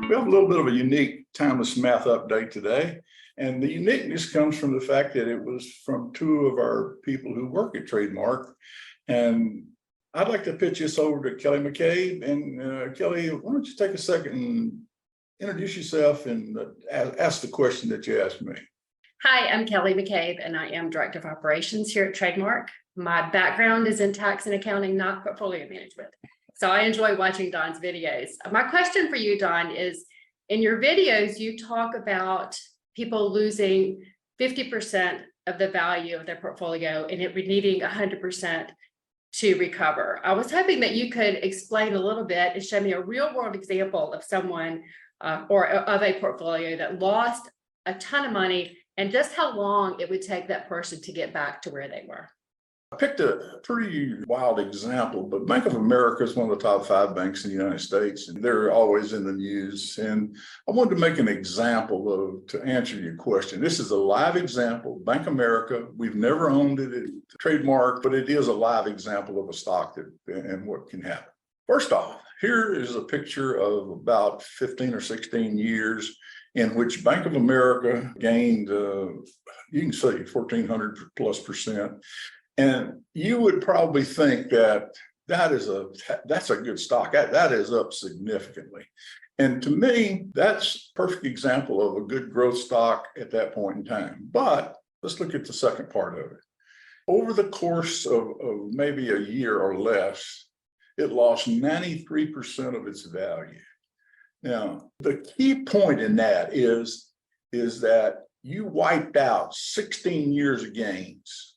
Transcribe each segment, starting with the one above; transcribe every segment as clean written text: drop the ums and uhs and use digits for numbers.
We have a little bit of a unique timeless math update today. And the uniqueness comes from the fact that it was from two of our people who work at Trademark. And I'd like to pitch this over to Kelly McCabe. And Kelly, why don't you take a second and introduce yourself and ask the question that you asked me. Hi, I'm Kelly McCabe, and I am Director of Operations here at Trademark. My background is in tax and accounting, not portfolio management. So I enjoy watching Don's videos. My question for you, Don, is in your videos, you talk about people losing 50% of the value of their portfolio and it needing 100% to recover. I was hoping that you could explain a little bit and show me a real world example of someone or of a portfolio that lost a ton of money and just how long it would take that person to get back to where they were. I picked a pretty wild example, but Bank of America is one of the top 5 banks in the United States, and they're always in the news. And I wanted to make an example to answer your question. This is a live example, Bank of America. We've never owned it at Trademark, but it is a live example of a stock and what can happen. First off, here is a picture of about 15 or 16 years in which Bank of America gained, you can say 1,400+%. And you would probably think that that's a good stock. That is up significantly. And to me, that's a perfect example of a good growth stock at that point in time. But let's look at the second part of it. Over the course of maybe a year or less, it lost 93% of its value. Now, the key point in that is that you wiped out 16 years of gains.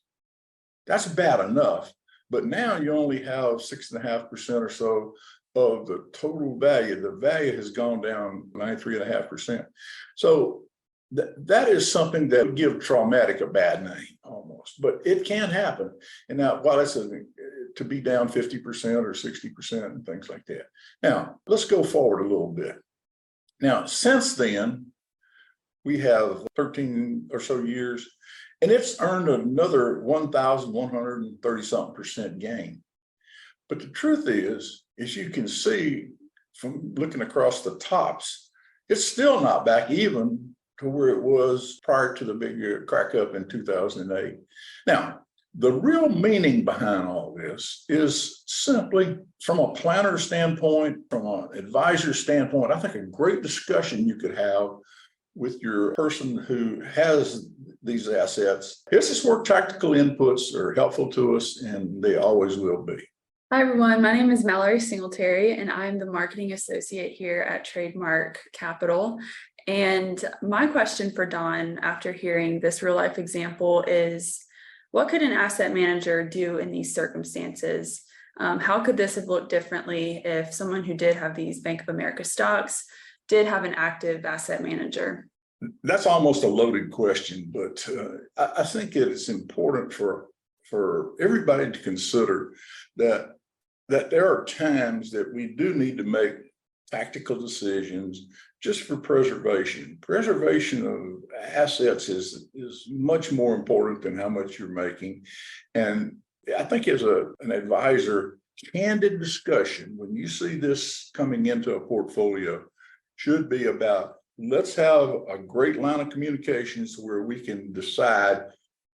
That's bad enough, but now you only have 6.5% or so of the total value. The value has gone down 93.5%. So that is something that would give traumatic a bad name almost, but it can happen. And now, while it's to be down 50% or 60% and things like that. Now, let's go forward a little bit. Now, since then, we have 13 or so years, and it's earned another 1,130-something% gain. But the truth is, as you can see from looking across the tops, it's still not back even to where it was prior to the big crack up in 2008. Now, the real meaning behind all this is simply from a planner standpoint, from an advisor standpoint. I think a great discussion you could have with your person who has these assets. This is where tactical inputs are helpful to us, and they always will be. Hi, everyone. My name is Mallory Singletary, and I'm the marketing associate here at Trademark Capital. And my question for Don, after hearing this real life example, is what could an asset manager do in these circumstances? How could this have looked differently if someone who did have these Bank of America stocks did have an active asset manager? That's almost a loaded question, but I think it is important for everybody to consider that there are times that we do need to make tactical decisions just for preservation. Preservation of assets is much more important than how much you're making. And I think as an advisor, candid discussion, when you see this coming into a portfolio, should be about, let's have a great line of communications where we can decide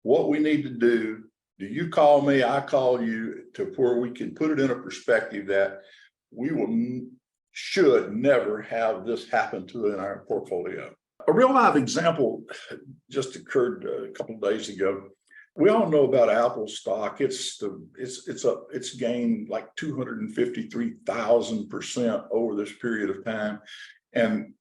what we need to do. Do you call me? I call you, to where we can put it in a perspective that we should never have this happen to in our portfolio. A real live example just occurred a couple of days ago. We all know about Apple stock. It's gained like 253,000% over this period of time. And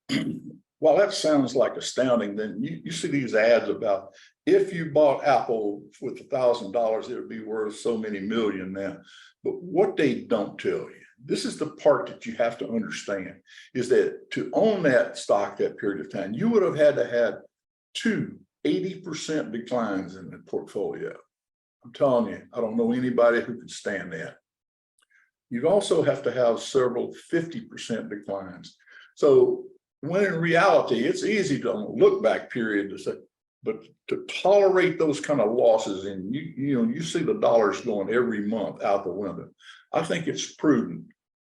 while that sounds like astounding, then you see these ads about if you bought Apple with $1,000, it would be worth so many million now. But what they don't tell you, this is the part that you have to understand, is that to own that stock that period of time, you would have had to have 80% declines in the portfolio. I'm telling you, I don't know anybody who could stand that. You'd also have to have several 50% declines. So when in reality, it's easy to look back period to say, but to tolerate those kind of losses, and you see the dollars going every month out the window, I think it's prudent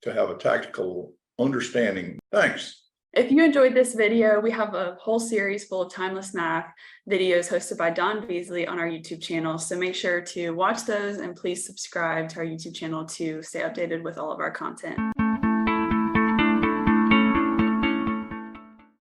to have a tactical understanding. Thanks. If you enjoyed this video, we have a whole series full of timeless math videos hosted by Don Beasley on our YouTube channel. So make sure to watch those and please subscribe to our YouTube channel to stay updated with all of our content.